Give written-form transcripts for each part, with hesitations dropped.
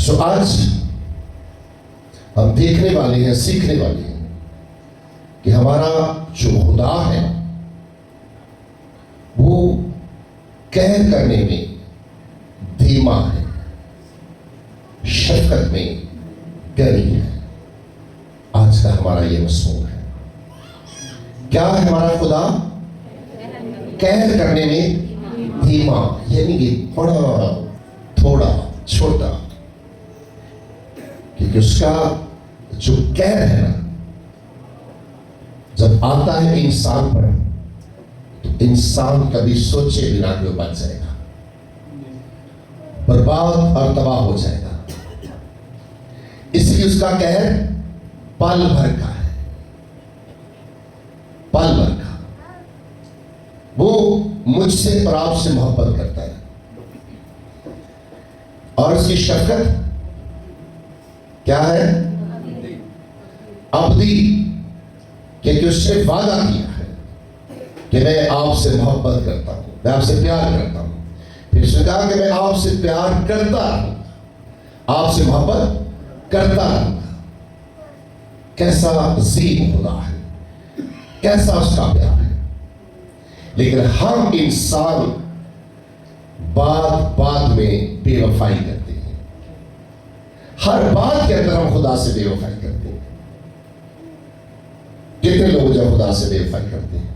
सो आज हम देखने वाले हैं, सीखने वाले हैं कि हमारा जो खुदा है वो कहर करने में धीमा है, शफकत में गनी है। आज का हमारा ये मसमून है। क्या है हमारा खुदा? कहर करने में धीमा, यानी कि बड़ा, थोड़ा, छोटा, क्योंकि उसका जो कहर है ना, जब आता है इंसान पर तो इंसान कभी सोचे बिना कि वो बच जाएगा, बर्बाद और तबाह हो जाएगा। इसलिए उसका कहर पल भर का है, पल भर का। वो मुझसे और आपसे मोहब्बत करता है और उसकी शफकत क्या है? अबदी, क्योंकि उसने वादा किया है कि मैं आपसे मोहब्बत करता हूं, मैं आपसे प्यार करता हूं। फिर उसने कहा कि मैं आपसे प्यार करता रहूंगा, आपसे मोहब्बत करता रहूंगा। कैसा अजीम खुदा है, कैसा उसका प्यार है। लेकिन हम इंसान बात बात में बेवफाई करते हैं। हर बात के अंदर हम खुदा से बेवफाई करते हैं। कितने लोग जब खुदा से बेवफाई करते हैं?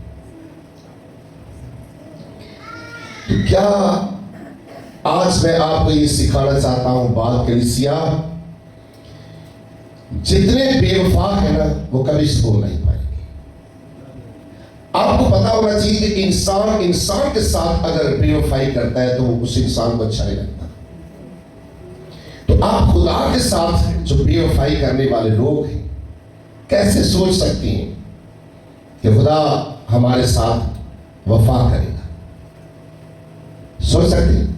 तो क्या आज मैं आपको ये सिखाना चाहता हूं, बात कलीसिया, जितने बेवफा है ना वो कभी सुकून नहीं पाएंगे। आपको पता होना चाहिए कि इंसान के साथ अगर बेवफाई करता है तो उस इंसान को अच्छा नहीं लगता। तो आप खुदा के साथ जो बेवफाई करने वाले लोग हैं, कैसे सोच सकती हैं कि खुदा हमारे साथ वफा करेगा? सोच सकते हैं?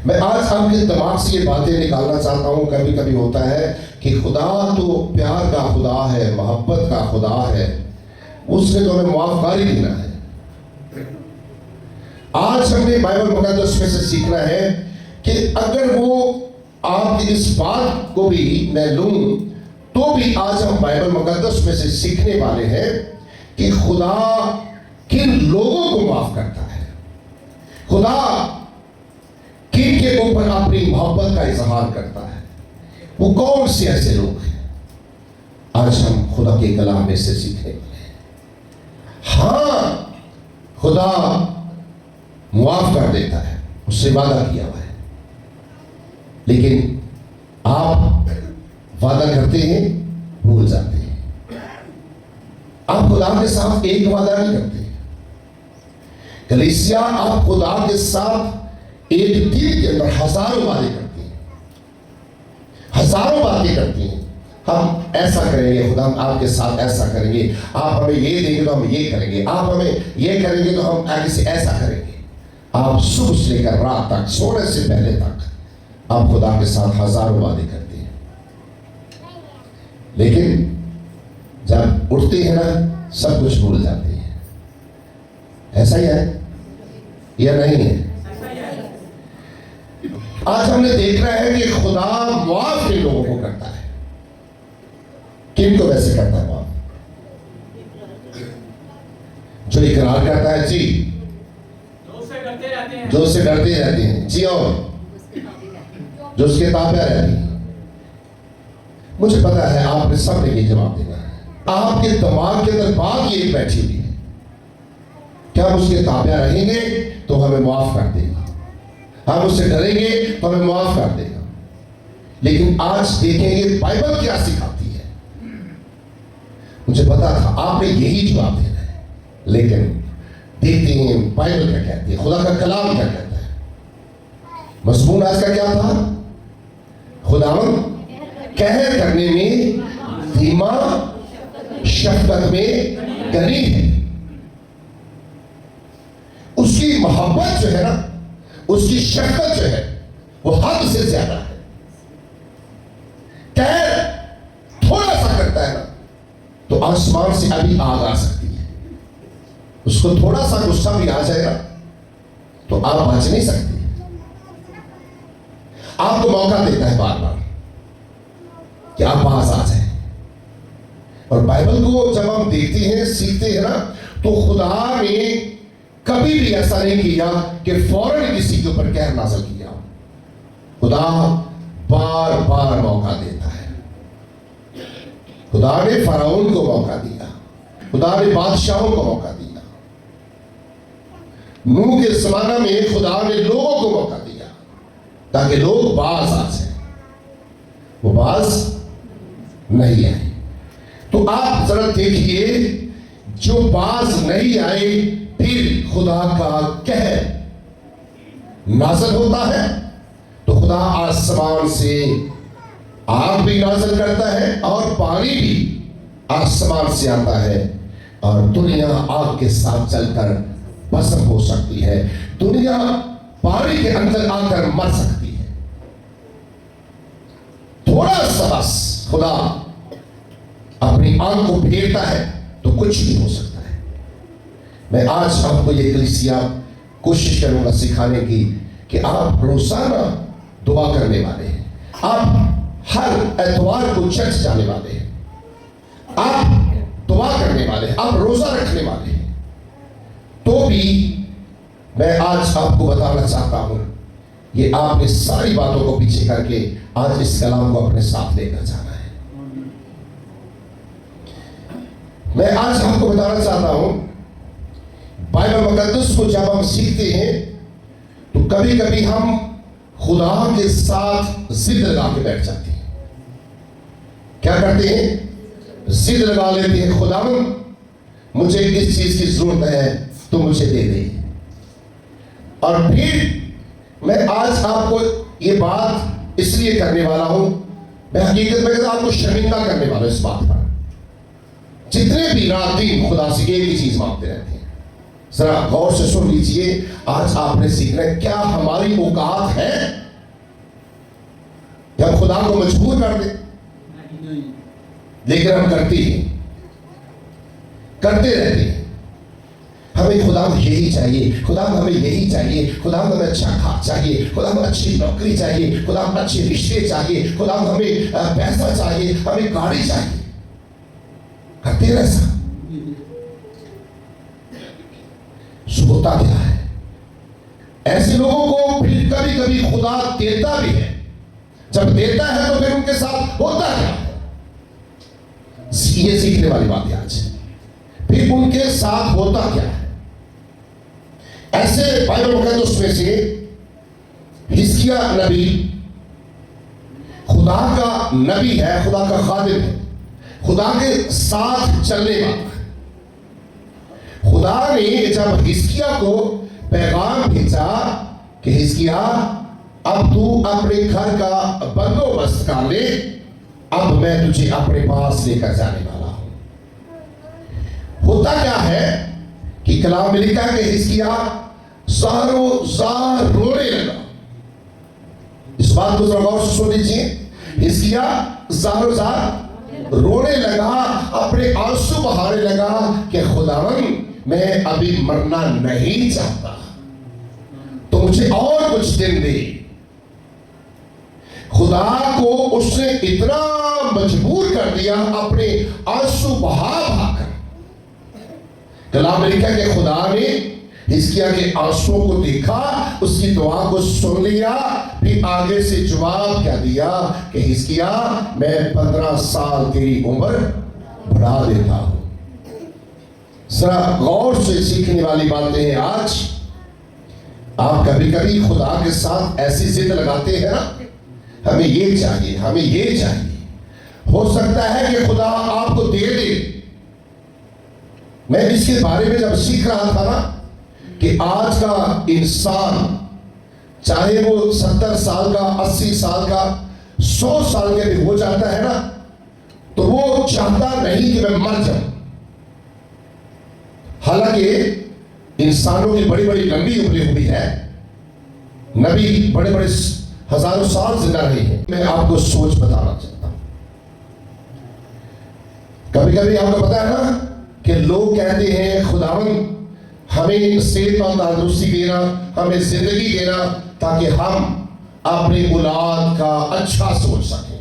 मैं आज आपके दिमाग से ये बातें निकालना चाहता हूं। कभी कभी होता है कि खुदा तो प्यार का खुदा है, मोहब्बत का खुदा है, उसने तो हमें माफकारी देना है। आज हमने बाइबल मुकद्दस में से सीखना है कि अगर वो आपकी इस बात को भी मैं लूं तो भी आज हम बाइबल मुकद्दस में से सीखने वाले हैं कि खुदा किन लोगों को माफ करता है, खुदा किन के ऊपर अपनी मोहब्बत का इजहार करता है, वो कौन से ऐसे लोग हैं। आज हम खुदा के कलाम में से सीखने वाले हैं। हाँ, खुदा मुआफ कर देता है, उससे वादा किया हुआ है। लेकिन आप वादा करते हैं, भूल जाते हैं। आप खुदा के साथ एक वादा नहीं करते। कलीसिया, आप खुदा के साथ एक दिन के अंदर हजारों वादे करते हैं, हजारों बातें करती हैं। हम ऐसा करेंगे, खुदा हम आपके साथ ऐसा करेंगे, आप हमें ये देंगे तो हम ये करेंगे, आप हमें ये करेंगे तो हम आगे से ऐसा करेंगे। आप सुबह से लेकर रात तक, सोने से पहले तक आप खुदा के साथ हजारों वादे करते हैं। लेकिन जब उठते हैं ना, सब कुछ भूल जाते हैं। ऐसा ही है या नहीं है? आज हमने देखना है कि खुदा माफ किन लोगों को करता है। किन को वैसे करता है माफ? जो इकरार करता है जी, जो उससे डरते रहते हैं जी, और जो उसके ताबे रहती है। मुझे पता है आपने सबने ये जवाब देना है। आपके दिमाग के अंदर बात ये बैठी हुई है, क्या हम उसके ताबे रहेंगे तो हमें माफ कर देगा, हम उससे डरेंगे तो हमें माफ कर देगा। लेकिन आज देखेंगे बाइबल क्या सिखाती है। मुझे पता था आपने यही जवाब देना है, लेकिन देखते हैं बाइबल क्या कहती है, खुदा का कलाम क्या कहता है। मज़मून आज का क्या था? खुदावंद कहर करने में धीमा, शफकत में गनी है। उसकी मोहब्बत जो है ना, उसकी शफकत जो है वो हद से ज्यादा है। कहर थोड़ा सा करता है ना तो आसमान से अभी आग आ सकती है। उसको थोड़ा सा गुस्सा भी आ जाएगा तो आप बच नहीं सकते। आपको मौका देता है बार बार कि आप पास आ जाए। और बाइबल को जब हम देखते हैं, सीखते हैं ना, तो खुदा ने कभी भी ऐसा नहीं किया कि फौरन किसी के ऊपर कहर नाज़िल किया। खुदा बार बार मौका देता है। खुदा ने फराउन को मौका दिया, खुदा ने बादशाहों को मौका दिया, नूह के ज़माना में खुदा ने लोगों को मौका दिया ताकि लोग बाज आ जाए। वो बाज नहीं आए। तो आप जरा देखिए, जो बाज नहीं आए फिर खुदा का कहर नाज़िल होता है। तो खुदा आसमान से आग भी नाज़िल करता है और पानी भी आसमान से आता है, और दुनिया आग के साथ चलकर भस्म हो सकती है। दुनिया पानी के अंदर आकर मर सकती है। थोड़ा सा बस खुदा अपनी आंख को फेरता है तो कुछ भी हो सकता है। मैं आज आपको ये कलीसिया कोशिश करूंगा सिखाने की कि आप रोजाना दुआ करने वाले हैं, आप हर एतवार को चर्च जाने वाले हैं, आप दुआ करने वाले हैं, आप रोजा रखने वाले हैं, तो भी मैं आज आपको बताना चाहता हूं, ये आपने सारी बातों को पीछे करके आज इस कलाम को अपने साथ लेकर जाना है। मैं आज आपको बताना चाहता हूं, बाइबल मुकद्दस को जब हम सीखते हैं तो कभी कभी हम खुदा के साथ जिद लगा के बैठ जाते हैं। क्या करते हैं? जिद लगा लेते हैं, खुदा मुझे इस चीज की जरूरत है तो मुझे दे दे। और फिर मैं आज आपको ये बात इसलिए करने वाला हूं, मैं हकीकत में आपको शर्मिंदा करने वाला हूं इस बात पर। जितने भी रात दिन खुदा से एक ही चीज मांगते रहते हैं, जरा गौर से सुन लीजिए। आज आपने सीखना है, क्या हमारी औकात है कि हम खुदा को मजबूर कर दें? लेकिन हम करते रहते हैं। हमें खुदा यही चाहिए, खुदा हमें यही चाहिए, खुदा हमें अच्छा खा चाहिए, खुदा हमें अच्छी नौकरी चाहिए, खुदा हमें अच्छे रिश्ते चाहिए, खुदा हमें पैसा चाहिए, हमें गाड़ी चाहिए। करते हैं ऐसा? होता क्या है? ऐसे लोगों को फिर कभी कभी खुदा देता भी है। जब देता है तो फिर उनके साथ होता क्या है, ये सीखने वाली बात है आज। फिर उनके साथ होता क्या है? ऐसे बाइबल मुकद्दस में से हिजकिया नबी खुदा का नबी है, खुदा का खादिम है, खुदा के साथ चलने वाला है। खुदा ने जब हिजकिया को पैगाम भेजा कि हिजकिया अब तू अपने घर का बंदोबस्त कर ले, अब मैं तुझे अपने पास लेकर जाने वाला हूं। होता क्या है कि कलाम में लिखा है कि हिजकिया ज़ार रोने लगा। इस बात को जरा गौर से सुन लीजिए। हिजकिया ज़ार रोने लगा, अपने आंसू बहाने लगा कि खुदावन मैं अभी मरना नहीं चाहता, तो मुझे और कुछ दिन दे। खुदा को उसने इतना मजबूर कर दिया अपने आंसू बहाकर। कलाम में लिखा कि खुदा ने हिजकिया के आंसुओं को देखा, उसकी दुआ को सुन लिया, फिर आगे से जवाब क्या दिया कि हिजकिया मैं 15 साल तेरी उम्र बढ़ा देता हूं। जरा गौर से सीखने वाली बातें हैं आज। आप कभी कभी खुदा के साथ ऐसी जिद लगाते हैं ना, हमें ये चाहिए, हमें ये चाहिए। हो सकता है कि खुदा आपको दे दे। मैं इसके बारे में जब सीख रहा था ना कि आज का इंसान, चाहे वो 70 साल का, 80 साल का, 100 साल के भी हो जाता है ना, तो वो चाहता नहीं कि मैं मर जाऊं। हालांकि इंसानों की बड़ी बड़ी लंबी उम्र हुई है, नबी बड़े बड़े हजारों साल जिंदा रहे हैं। मैं आपको सोच बताना चाहता हूं। कभी कभी आपको पता है ना कि लोग कहते हैं खुदावन हमें सेहत और तंदुरुस्ती देना, हमें जिंदगी देना ताकि हम अपनी औलाद का अच्छा सोच सके।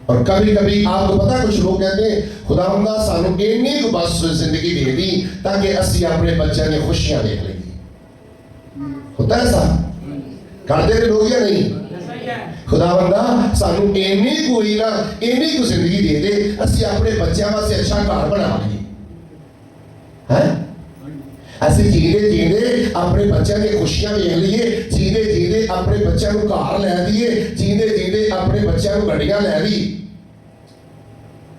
और कभी कभी आपको पता कुछ लोग कहते हैं खुदावंदा सानू इन्नी को बस जिंदगी दे दी ताकि असी अपने बच्चों की खुशियां देख लेंगे। होता है ऐसा? करते हैं लोग या नहीं? खुदावंदा सानू इन्नी कोई ना इन्नी को जिंदगी दे दे असी अपने बच्चों वास्ते अच्छा घर बना लईए हैं। ऐसे जींदे जींदे अपने बच्चों की खुशियां देख लीए, जींदे जींदे अपने बच्चों को घर लै दीए, जींदे जींदे अपने बच्चों को गड्डियां लै दी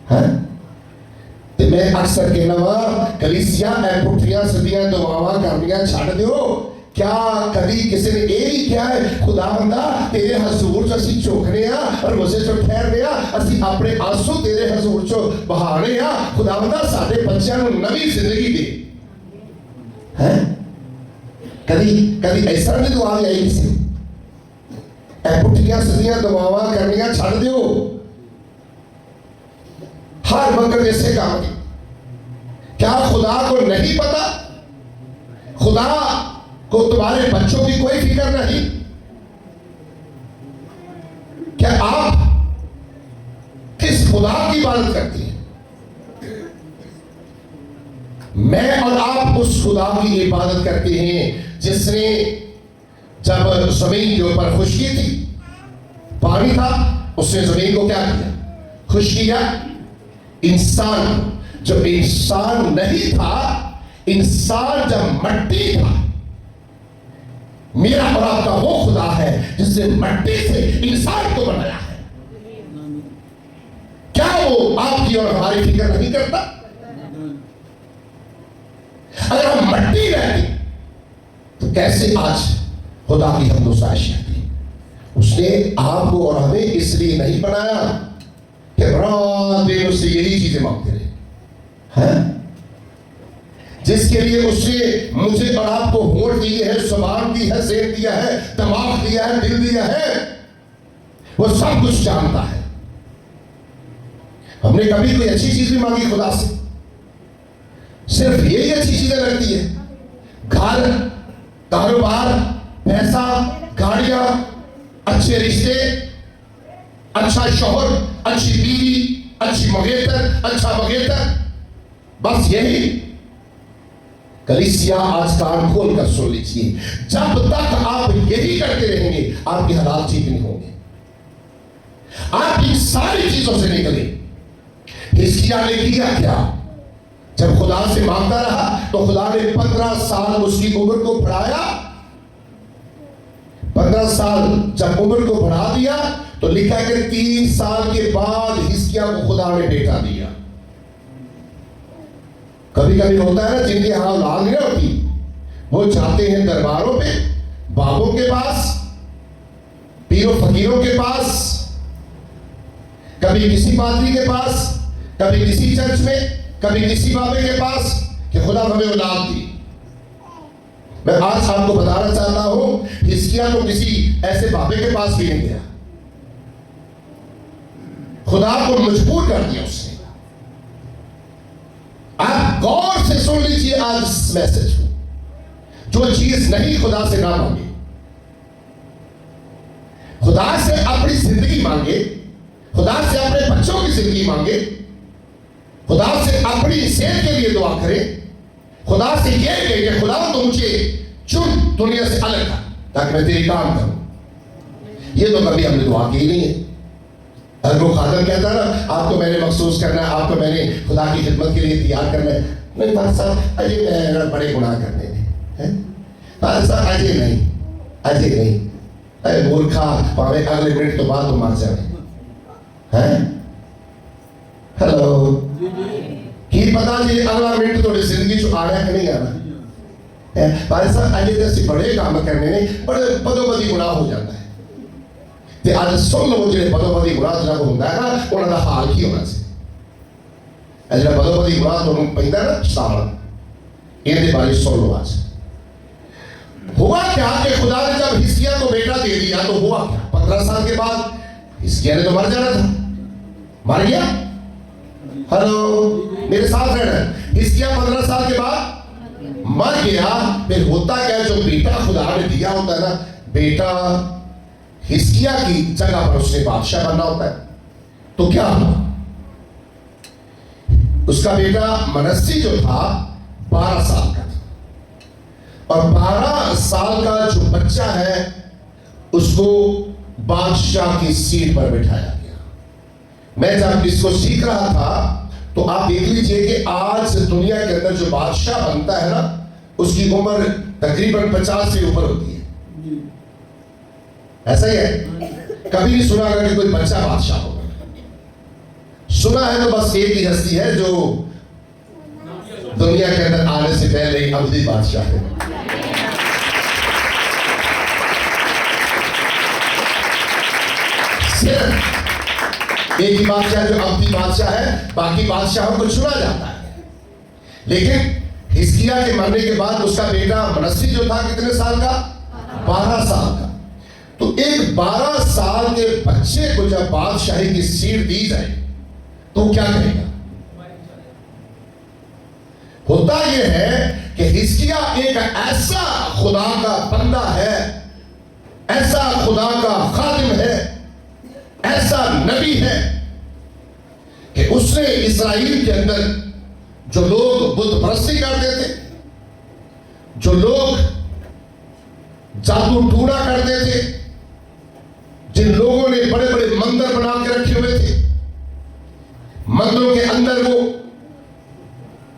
हैं। ते मैं अक्सर कहना वा कलीसिया ऐ पुठियां सीधियां दुआवां करनियां छड्ड दिओ। क्या कभी किसी ने ये नहीं किया है खुदावंदा तेरे हजूर च असीं झुकने आ, रोज़े च ठहरने आ, असीं अपने आंसू तेरे हजूर च बहाने आ। खुदावंदा साडे बच्चों को नवी जिंदगी दे हैं। कभी कभी ऐसा नहीं दुआ आई किसी ऐ पुठियां सीधियां दुआवां करनियां छड्ड दिओ। हर वक्त ऐसे काम की। क्या खुदा को नहीं पता? खुदा को तुम्हारे बच्चों की कोई फिक्र नहीं? क्या आप किस खुदा की इबादत करती हैं? मैं और आप उस खुदा की इबादत करते हैं जिसने जब जमीन के ऊपर खुशकी थी, पानी था, उसने जमीन को क्या किया? खुश किया। इंसान जो इंसान नहीं था, इंसान जब मट्टी था, मेरा और आपका वो खुदा है जिसने मट्टी से इंसान को बनाया है। क्या वो आपकी और हमारी फिक्र नहीं करता? अगर हम मट्टी रहते तो कैसे आज खुदा की हम दोसाइश करती? उसने आपको और हमें इसलिए नहीं बनाया कि रात दिन उससे यही चीजें मांगते रहे हैं। जिसके लिए उसने मुझे और आपको होठ दिए है, जुबान दी है, ज़ेहन दिया है, दिमाग दिया है, दिल दिया है, वो सब कुछ जानता है। हमने कभी कोई अच्छी चीज भी मांगी खुदा से? सिर्फ यही अच्छी चीजें लगती है, घर, कारोबार, पैसा, गाड़ियां, अच्छे रिश्ते, अच्छा शौहर, अच्छी बीवी, अच्छी मंगेतर, अच्छा मंगेतर, बस यही। कलीसिया आज कान खोल कर सुन लीजिए, जब तक आप यही करते रहेंगे आपके हालात ठीक नहीं होंगे। आप इन सारी चीजों से निकले। हिजकिय्याह ने किया क्या? जब खुदा से मांगता रहा तो खुदा ने 15 साल उसकी उम्र को बढ़ाया। 15 साल जब उम्र को बढ़ा दिया तो लिखा है कि 3 साल के बाद हिजकिय्याह को खुदा ने बेटा दिया। कभी कभी होता है ना, जिनके यहां औलाद नहीं होती वो जाते हैं दरबारों पे, बाबों के पास, पीरों फकीरों के पास, कभी किसी पादरी के पास, कभी किसी चर्च में, कभी किसी बाबे के पास कि खुदा हमें औलाद दी। मैं आज आपको बताना चाहता हूं, हिजकिय्याह तो किसी ऐसे बाबे के पास भी नहीं गया, खुदा को मजबूर कर दिया उसने। आप गौर से सुन लीजिए आज इस मैसेज को। जो चीज नहीं खुदा से ना मांगे, खुदा से अपनी जिंदगी मांगे, खुदा से अपने बच्चों की जिंदगी मांगे, खुदा से अपनी सेहत के लिए दुआ करें, खुदा से यह कहे कि खुदा तो मुझे चुन दुनिया से अलग कर ताकि मैं तेरी काम करूं। ये तो कभी हमने दुआ की नहीं है। अगर वो खादम कहता ना आपको मैंने महसूस करना है, आपको मैंने खुदा की खिदमत के लिए तैयार करना है, नहीं बात साहब अजय मैं बड़े गुनाह करने हैं, बात साहब अजय नहीं, अजय नहीं, अरे मूर्खा पावे अगले मिनट तो बाद तो मर जाए हैं। हेलो, की पता जी अगला मिनट थोड़ी जिंदगी चो आना कि नहीं आना है। भाई साहब अजय जैसे बड़े काम करने ने बड़े पदोपदी गुनाह हो जाता है। ते आज सुन लो जो पदोपदी गुनाह जिन्होंने होंगे ना उन्होंने हाल की होना से जो पदोपदी गुनाह तो पैदा ना साल ये बारे सुन लो। आज हुआ क्या कि खुदा ने जब हिजकिय्याह को बेटा दे दिया तो हुआ क्या? 15 साल के बाद हिजकिय्याह ने तो मर जाना था, मर गया। हेलो, मेरे साथ रहना। हिजकिय्याह 15 साल के बाद मर गया। फिर होता क्या, जो बेटा खुदा ने दिया होता है ना, बेटा हिजकिया की जगह पर उसने बादशाह बनना होता है। तो क्या हुआ, उसका बेटा मनस्सी जो था 12 साल का था, और 12 साल का जो बच्चा है उसको बादशाह की सीट पर बिठाया गया। मैं जब इसको सीख रहा था तो आप देख लीजिए कि आज दुनिया के अंदर जो बादशाह बनता है ना, उसकी उम्र तकरीबन 50 से ऊपर होती है। ऐसा ही है, कभी नहीं सुना अगर कि कोई बच्चा बादशाह होगा। सुना है तो बस एक ही हस्ती है जो दुनिया के अंदर आने से पहले अवधी बादशाह है। सिर्फ एक ही बादशाह जो अवधी बादशाह है, बाकी बादशाहों को चुना जाता है। लेकिन हिजकिया के मरने के बाद उसका बेटा मनस्सी जो था कितने साल का, 12 साल का। तो एक 12 साल के बच्चे को जब बादशाही की सीट दी जाए तो क्या करेगा। होता यह है कि हिजकिया एक ऐसा खुदा का बंदा है, ऐसा खुदा का खादिम है, ऐसा नबी है कि उसने इस्राएल के अंदर जो लोग बुत परस्ती करते थे, जो लोग जादू टूना करते थे, जिन लोगों ने बड़े बड़े मंदिर बना के रखे हुए थे, मंदिरों के अंदर वो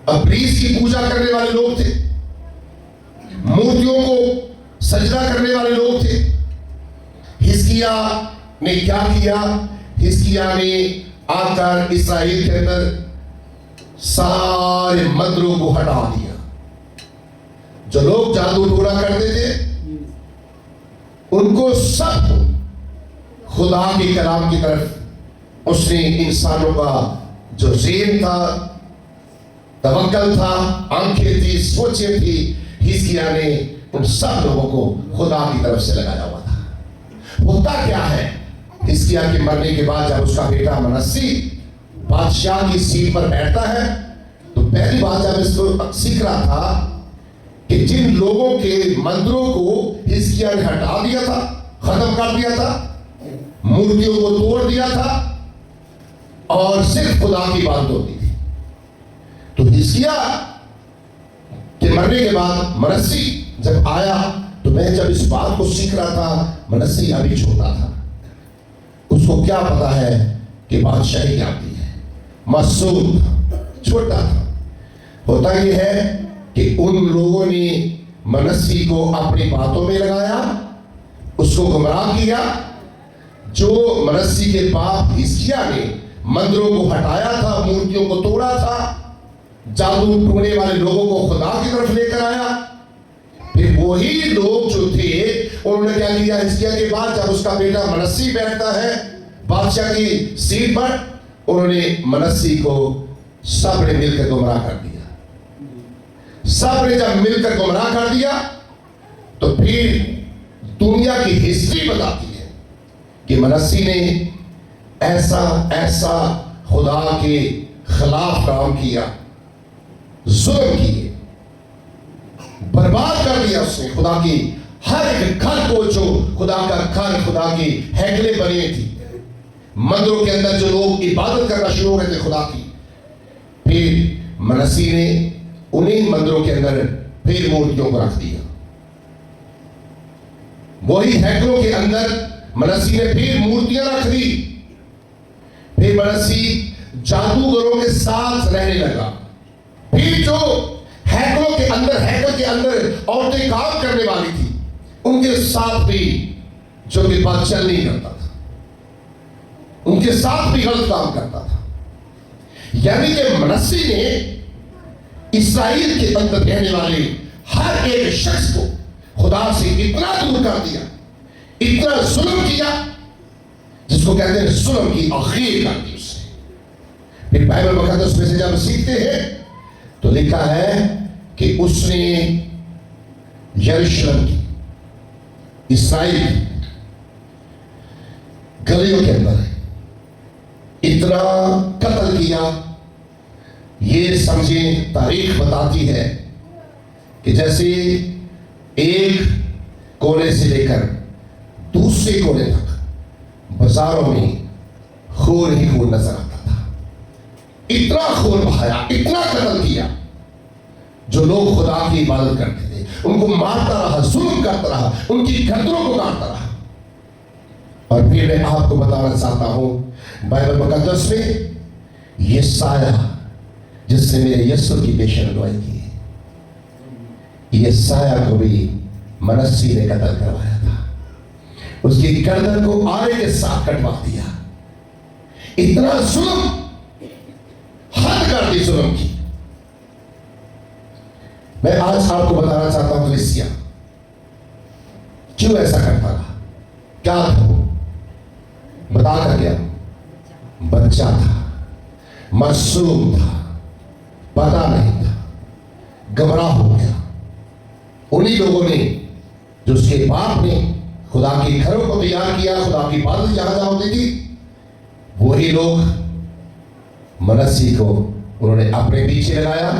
अब्रीस की पूजा करने वाले लोग थे, मूर्तियों को सजदा करने वाले लोग थे। हिजकिया ने क्या किया, हिजकिया ने आकर इस्राएल के अंदर सारे मंदिरों को हटा दिया। जो लोग जादू टोना करते थे उनको सब खुदा के कलाम की तरफ उसने इंसानों का जो ज़ेन था, तवक्कल था, आंखें थी, सोचें थी, हिजकिया ने उन सब लोगों को खुदा की तरफ से लगाया हुआ था। होता क्या है, हिजकिया के मरने के बाद जब उसका बेटा मनस्सी बादशाह की सीट पर बैठता है तो पहली बात जब इसको सीख रहा था कि जिन लोगों के मंदिरों को हिजकिया ने हटा दिया था, खत्म कर दिया था, मूर्तियों को तोड़ दिया था और सिर्फ खुदा की बात होती थी। तो हिजकिया के मरने के बाद मनस्सी जब आया तो मैं जब इस बात को सीख रहा था, मनस्सी अभी छोटा था, उसको क्या पता है कि बादशाही क्या होती है, मासूम था, छोटा था। होता यह है कि उन लोगों ने मनस्सी को अपनी बातों में लगाया, उसको गुमराह किया। जो मनस्सी के बाप हिजकिया ने मंदिरों को हटाया था, मूर्तियों को तोड़ा था, जादू टोने वाले लोगों को खुदा की तरफ लेकर आया, फिर वही लोग जो थे उन्होंने क्या किया, हिजकिया के बाद जब उसका बेटा मनस्सी बैठता है बादशाह की सीट पर, उन्होंने मनस्सी को सबने मिलकर गुमराह कर दिया। सबने जब मिलकर गुमराह कर दिया तो फिर दुनिया की हिस्ट्री बताती है कि मनस्सी ने ऐसा ऐसा खुदा के खिलाफ काम किया, जुल्म किए, बर्बाद कर दिया उसने खुदा की हर एक घर को, जो खुदा का घर, खुदा की हैकले बनी थी, मंदिरों के अंदर जो लोग इबादत करना शुरू हो गए थे खुदा की, फिर मनस्सी ने उन्हीं मंदिरों के अंदर फिर मूर्तियों को रख दिया। वही हैकलों के अंदर मनस्सी ने फिर मूर्तियां रख दी। फिर मनस्सी जादूगरों के साथ रहने लगा। फिर जो हैकलों के अंदर, हैकल के अंदर औरतें काम करने वाली थी, उनके साथ भी जो कि बात चल नहीं करता था, उनके साथ भी गलत काम करता था। यानी कि मनस्सी ने इस्राएल के अंदर रहने वाले हर एक शख्स को खुदा से इतना दूर कर दिया, इतना जुल्म किया, जिसको कहते हैं जुल्म की आखिर कर दी उसने। फिर बाइबल मुकद्दस में से जब सीखते हैं तो लिखा है कि उसने यरूशलेम की, इस्राएल गलियों के अंदर इतना कत्ल किया। ये समझे, तारीख बताती है कि जैसे एक कोने से लेकर दूसरे कोने तक बाजारों में खून ही खून नजर आता था। इतना खून बहाया, इतना कत्ल किया, जो लोग खुदा की इबादत करते थे उनको मारता रहा, जुल्म करता रहा, उनकी गर्दनों को काटता रहा। और फिर मैं आपको बताना चाहता हूं बाइबल मुकद्दस में ये साया जिसने मेरे यीशु की पेशन अगुवाई की, ये साया को भी मनस्सी ने कत्ल करवाया था। उसकी गर्दन को आरे के साथ कटवा दिया। इतना जुल्म, हद कर दी जुल्म की। मैं आज आपको बताना चाहता हूं कलीसिया क्यों ऐसा करता रहा। क्या था वो? बता कर गया, बच्चा था, मासूम था, पता नहीं था, घबरा हो गया। उन्हीं लोगों ने, जो उसके बाप ने खुदा के घरों को तैयार किया, खुदा की इबादत जहां जहां होती थी, वही लोग मनस्सी को उन्होंने अपने पीछे लगाया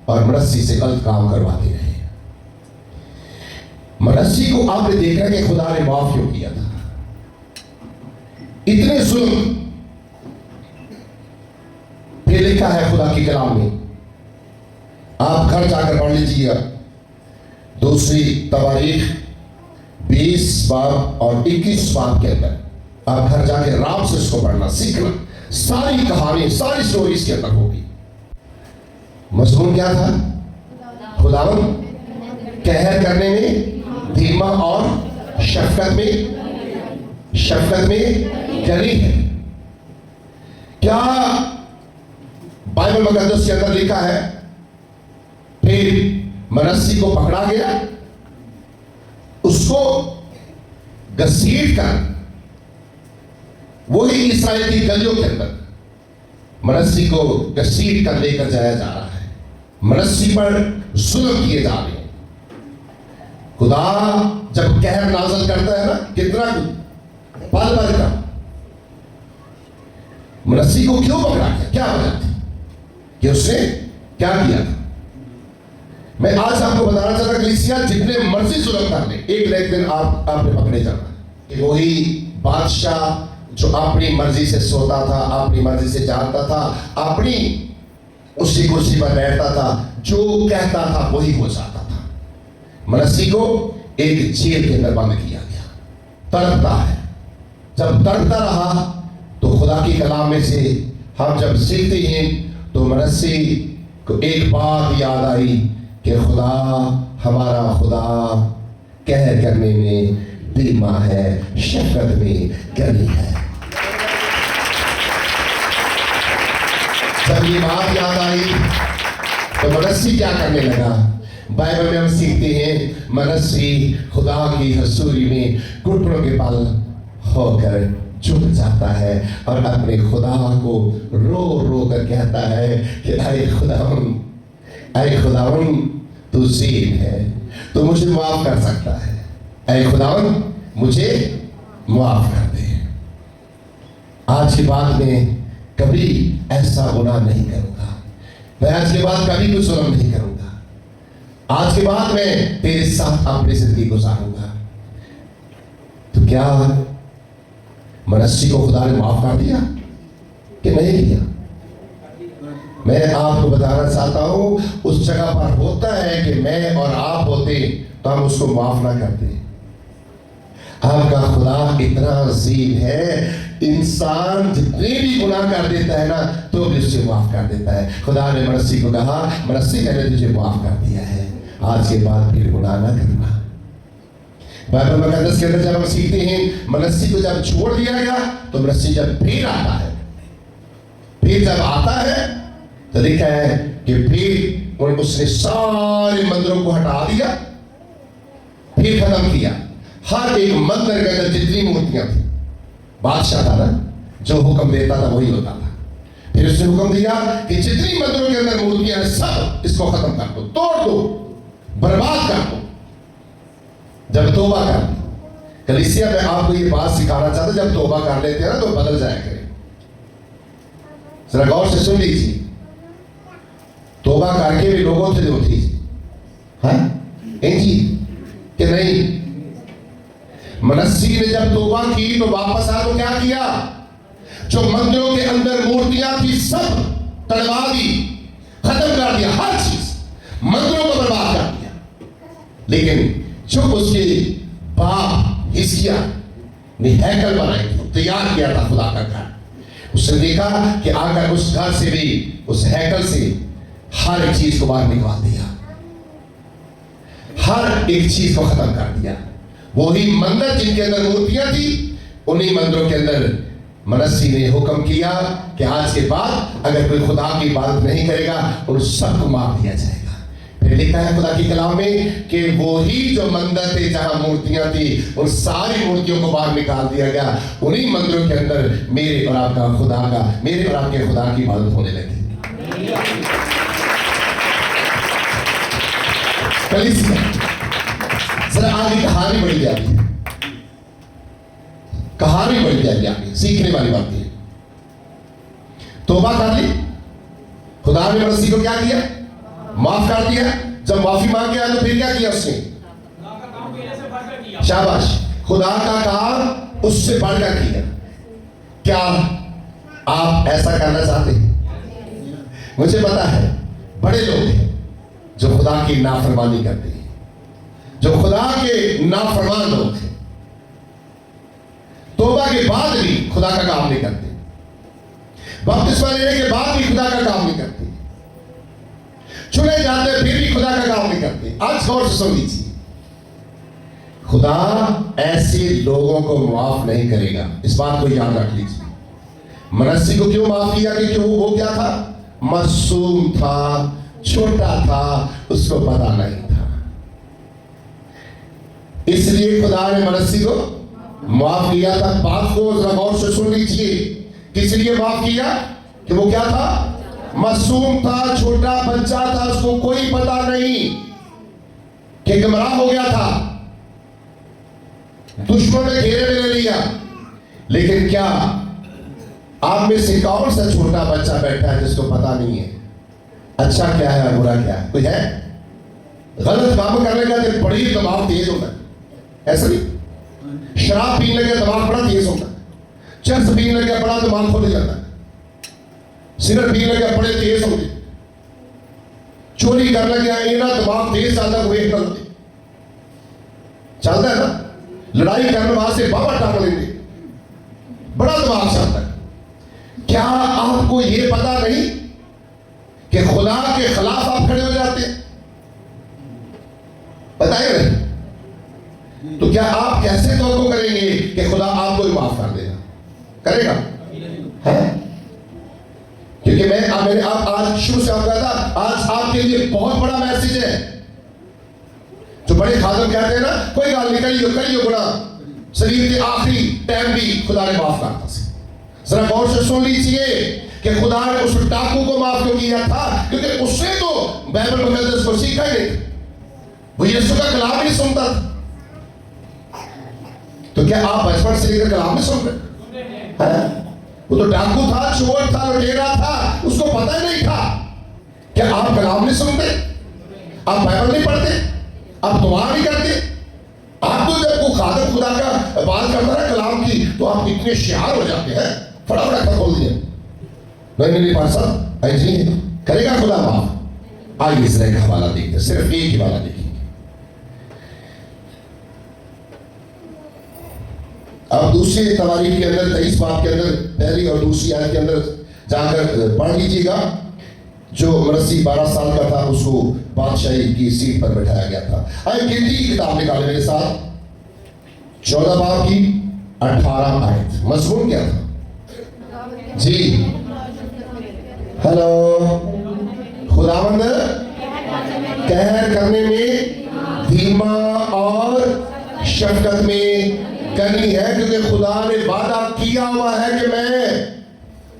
और मनस्सी से गलत काम करवाते रहे। मनस्सी को आपने देखा कि खुदा ने माफ क्यों किया था। इतने जुल्म, फिर लिखा है खुदा की कलाम में, आप घर जाकर पढ़ लीजिएगा, दूसरी तवारीख 20 बाब और 21 बाब के अंदर आप घर जाके आराम से इसको पढ़ना सीखना। सारी कहानी, सारी स्टोरी इसके अंदर होगी। मजमून क्या था? खुदावन कहर करने में धीमा और शफकत में गनी है। क्या बाइबल मुकद्दस के अंदर लिखा है फिर मनस्सी को पकड़ा गया, उसको घसीट कर वही इस्राएल की गलियों के अंदर मनस्सी को घसीट कर लेकर जाया जा रहा है। मनस्सी पर जुल्म किए जा रहे हैं। खुदा जब कहर नाज़िल करता है ना, कितना पल भर का, मनस्सी को क्यों पकड़ा गया? क्या वजह थी कि उसने क्या किया था? मैं आज आपको बताना चाहता कलीसिया, जितने मर्जी जुल्म कर ले, एक न एक दिन आपने पकड़े जाना। कि वही बादशाह जो अपनी मर्जी से सोता था, अपनी मर्जी से जानता था, अपनी उसी कुर्सी पर बैठता था, जो कहता था वही हो जाता था। मनस्सी को एक जेल के अंदर बंद किया गया, तड़पता है। जब तड़पता रहा तो खुदा की कलाम में से हम जब सीखते हैं तो मनस्सी को एक बात याद आई कि खुदा, हमारा खुदा कहर करने में धीमा है, शफकत में गनी है। जब ये बात याद आई तो मनस्सी क्या करने लगा? बाइबल में हम सीखते हैं मनस्सी खुदा की हजूरी में घुटनों के बल होकर झुक जाता है और अपने खुदा को रो रो कर कहता है कि ऐ खुदावन तू ज़ीन है, तो मुझे माफ कर सकता है। ऐ खुदावन मुझे माफ कर दे। आज के बाद में कभी ऐसा गुनाह नहीं करूंगा। मैं आज के बाद कभी कुछ जुल्म नहीं करूंगा। आज के बाद मैं तेरे साथ अपनी जिंदगी गुजारूंगा। तो क्या मनस्सी को खुदा ने माफ कर दिया कि नहीं किया? मैं आपको बताना चाहता हूं, उस जगह पर होता है कि मैं और आप होते तो हम उसको माफ ना करते। आपका खुदा इतना अजीम है, इंसान जितने भी गुनाह कर देता है ना तो भी उससे माफ कर देता है। खुदा ने मनस्सी को कहा, मनस्सी मैंने तुझे माफ कर दिया है, आज के बाद फिर गुनाह ना करना। बाइबल मुकद्दस के अंदर जब हम सीखते हैं मनस्सी को जब छोड़ दिया गया तो मनस्सी जब फिर आता है, फिर जब आता है तो लिखा है कि फिर उसने सारे मंदिरों को हटा दिया, फिर खत्म किया। हर एक मंदिर के अंदर जितनी मूर्तियां थी, बादशाह था ना, जो हुक्म देता था वही होता था। फिर उसने हुक्म दिया कि जितनी मंदिरों के अंदर मूर्तियां हैं सब इसको खत्म कर दो, तोड़ दो, बर्बाद कर दो। जब तौबा कर दी, कलीसिया में आपको ये बात सिखाना चाहता, जब तौबा कर लेते हैं ना तो बदल जाया करें। जरा गौर से सुन लीजिए, तौबा करके भी लोगों से होती है जी कि नहीं? मनस्सी ने जब तौबा की तो वापस आ तो क्या किया? जो मंदिरों के अंदर मूर्तियां थी सब तड़वा दी, खत्म कर दिया, हर चीज मंदिरों को बर्बाद कर दिया। लेकिन जो उसके बाप हिजकिय्याह ने हैकल बनाई थी, तैयार किया था खुदा का घर, उसने देखा कि आकर उस घर से भी, उस हैकल से हर एक चीज को बाहर निकाल दिया, हर एक चीज को खत्म कर दिया। वही मंदिर जिनके अंदर मूर्तियां थी, उन्हीं मंदिरों के अंदर मनस्सी ने हुक्म किया कि आज के बाद अगर कोई खुदा की इबादत नहीं करेगा उन सबको मार दिया जाएगा। फिर लिखा है खुदा की कलाम में कि वही जो मंदिर थे जहां मूर्तियां थी, उन सारी मूर्तियों को बाहर निकाल दिया गया। उन्हीं मंदिरों के अंदर मेरे और आपका खुदा का, मेरे और आपके खुदा की इबादत होने लगी। जरा आगे कहानी बढ़ी जाती है, कहानी बढ़ी जाएगी, आगे सीखने वाली बात है। तौबा कर ली, खुदा ने मनस्सी को क्या किया? माफ कर दिया। जब माफी मांग के आया तो फिर क्या किया उसने? शाबाश, खुदा का काम उससे बढ़कर किया। क्या आप ऐसा करना चाहते हैं? मुझे पता है बड़े लोग हैं जो खुदा की नाफरमानी करते हैं, जो खुदा के नाफरमान लोग हैं, तौबा के बाद भी खुदा का काम नहीं करते, बपतिस्मा लेने के बाद भी खुदा का काम नहीं करते, चुने जाते फिर भी खुदा का काम नहीं करते। आज गौर से सुन लीजिए, खुदा ऐसे लोगों को माफ नहीं करेगा, इस बात को याद रख लीजिए। मनस्सी को क्यों माफ किया? क्योंकि वो क्या था? मासूम था, छोटा था, उसको पता नहीं था, इसलिए खुदा ने मनस्सी को माफ किया था। बात को जरा गौर से सुन लीजिए, किस लिए माफ किया? कि वो क्या था? मासूम था, छोटा बच्चा था, उसको कोई पता नहीं, कि गुमराह हो गया था, दुश्मन ने घेरे में ले लिया। लेकिन क्या आप में से कौन सा छोटा बच्चा बैठा है जिसको पता नहीं है अच्छा क्या है और बुरा क्या है? कोई है? गलत काम करने का तो बड़ी दिमाग तेज होता है, ऐसा नहीं? शराब पीने का दिमाग बड़ा तेज होता है, चर्च पीने का बड़ा दिमाग खोल जाता है, सिगरेट पीने का बड़े तेज होते, चोरी करने का ना दिमाग तेज ज्यादा वेट करते, चलता है ना? लड़ाई करने वास्ते बाबा टांग लेंगे, बड़ा दिमाग चलता है। क्या आपको यह पता नहीं कि खुदा के खिलाफ आप खड़े हो जाते हैं? बताइए नहीं तो क्या आप कैसे तौबा करेंगे कि खुदा आपको भी माफ कर देगा? करेगा? है? क्योंकि मैंने आप आज शुरू से आपका था, आज आपके लिए बहुत बड़ा मैसेज है। जो बड़े खादम कहते हैं ना, कोई गाल नहीं करियो गुना, शरीर के आखिरी टाइम भी खुदा ने माफ करता से। जरा गौर से सुन लीजिए कि खुदा ने उस डाकू को माफ क्यों किया था? क्योंकि उसने तो बाइबल मुकद्दस को सीखा ही नहीं, वो यीशु का कलाम नहीं सुनता था। तो क्या आप बचपन से लेकर कलाम नहीं सुन रहे हैं? वो तो डाकू था, चोर था, लुटेरा था, उसको पता ही नहीं था। क्या आप कलाम नहीं सुनते? आप बाइबल नहीं पढ़ते? आप दुआ नहीं करते? आप तो जब वो खादम खुदा का बात करता है कलाम की, तो आप इतने शियार हो जाते हैं, फटाफट खोल दिए, नहीं पासा ऐसे करेगा खुदा माफ। आइए इस तरह का हवाला देखते, सिर्फ एक ही हवाला देखिए। अब दूसरे तवारीख के अंदर 23 बाब के अंदर पहली और दूसरी आयत के अंदर जाकर पढ़ लीजिएगा। जो मनस्सी 12 साल का था, उसको बादशाही की सीट पर बैठाया गया था। आइए गिनती की किताब निकाले मेरे साथ, 14 बाब की 18 आयत। मजमून क्या था जी? हेलो, खुदावंद कहर करने में धीमा और शफकत में करनी है, क्योंकि खुदा ने वादा किया हुआ है कि मैं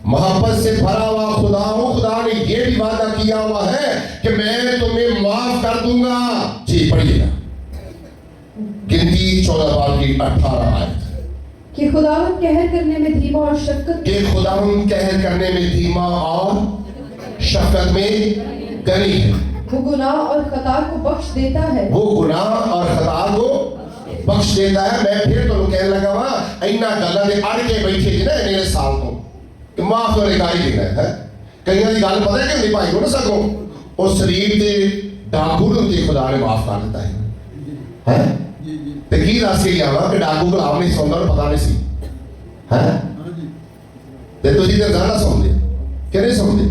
मोहब्बत से भरा हुआ खुदा हूं। खुदा ने यह भी वादा किया हुआ है कि मैं तुम्हें माफ कर दूंगा। जी पढ़िएगा, गिनती 14 बाब की 18 आयत। कि खुदावंद कहर करने में धीमा और शफकत, कि खुदावंद कहर करने में धीमा और शफकत में गनी है। वो गुनाह और खता को बख्श देता है, वो गुनाह और खता को बख्श देता है। मैं फिर तो कहने लगा वा इन्ना गल्लां दे अड़ के बैठे जी ना इन्ने साल तो कि माफ तो निकाल ही देना है। कईयां दी गल पता है कि भाई को ना सगों उस शरीर के डाकू ने खुदा ने माफ कर देता है ते की दस के गया वा कि डाकू गुलाम नहीं सौंदा पता नहीं सी है ते तुसीं ते ज़्यादा सौंदे कि नहीं सौंदे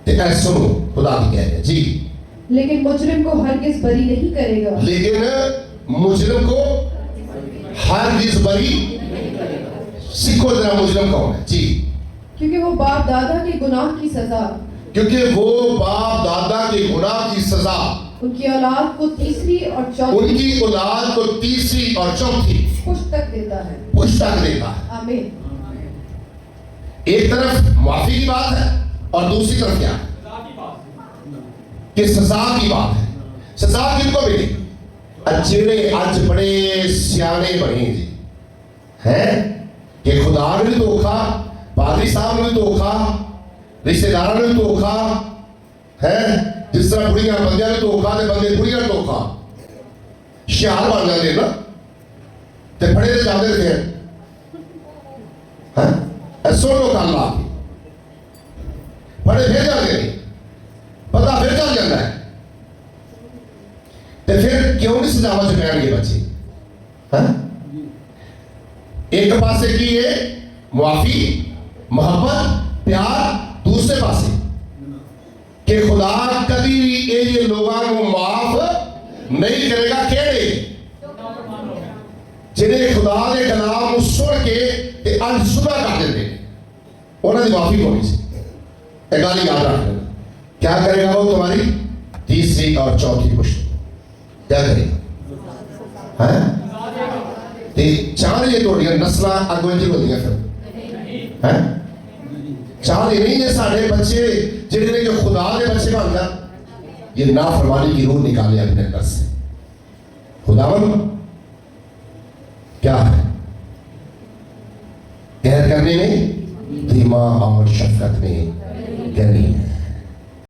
ते ऐ सुनो खुदा की कह रहे जी लेकिन मुजरिम को हरगिज़ बरी नहीं करेगा। लेकिन मुजरिम को हरगिज़ बरी सीखो जरा मुजरिम कौन है जी क्योंकि वो बाप दादा के गुनाह की सजा क्योंकि वो बाप दादा के गुनाह की सजा उनकी औलाद को तीसरी और चौथी पुश्त तक देता है। आमीन। एक तरफ माफी की बात है और दूसरी तरफ क्या है कि सजा की बात है। सजा किनको मिली? जेड़े अज बड़े सियाने बने जी हैं कि खुदा ने भी धोखा, पादरी साहब ने भी धोखा, रिश्तेदारों ने भी धोखा है, जिस तरह बुढ़िया बंदियां ने धोखा ते बंदे बुढ़िया ने धोखा शियार बन जाते ना ते फड़े ते जाते थे हैं सुन लो गल ला फड़े फिर जाते नहीं पता फिर चल जाता है तो फिर क्यों नहीं सजावा च पैणगे बच्चे हैं? एक पासे की है मुआफी मोहब्बत प्यार, दूसरे पासे कि खुदा कभी भी ये लोगों को माफ नहीं करेगा। केड़े जिन्हें खुदा के कलाम सुन के ते अनसुना कर देते उन्होंने माफी होनी सी। एक गल याद रखना क्या करेगा वो तुम्हारी तीसरी और चौथी पुश्त क्या करेगा हैं? ते चार ये तोड़ियां नस्ल अगों च होंदियां फिर हैं चाहते नहीं जे साढ़े बच्चे जिन्हें जो खुदा के बच्चे बन जाए ये नाफरमानी की रूह निकाले अपने अंदर से। खुदावन क्या है? कहर करने में धीमा और शफकत में गनी है।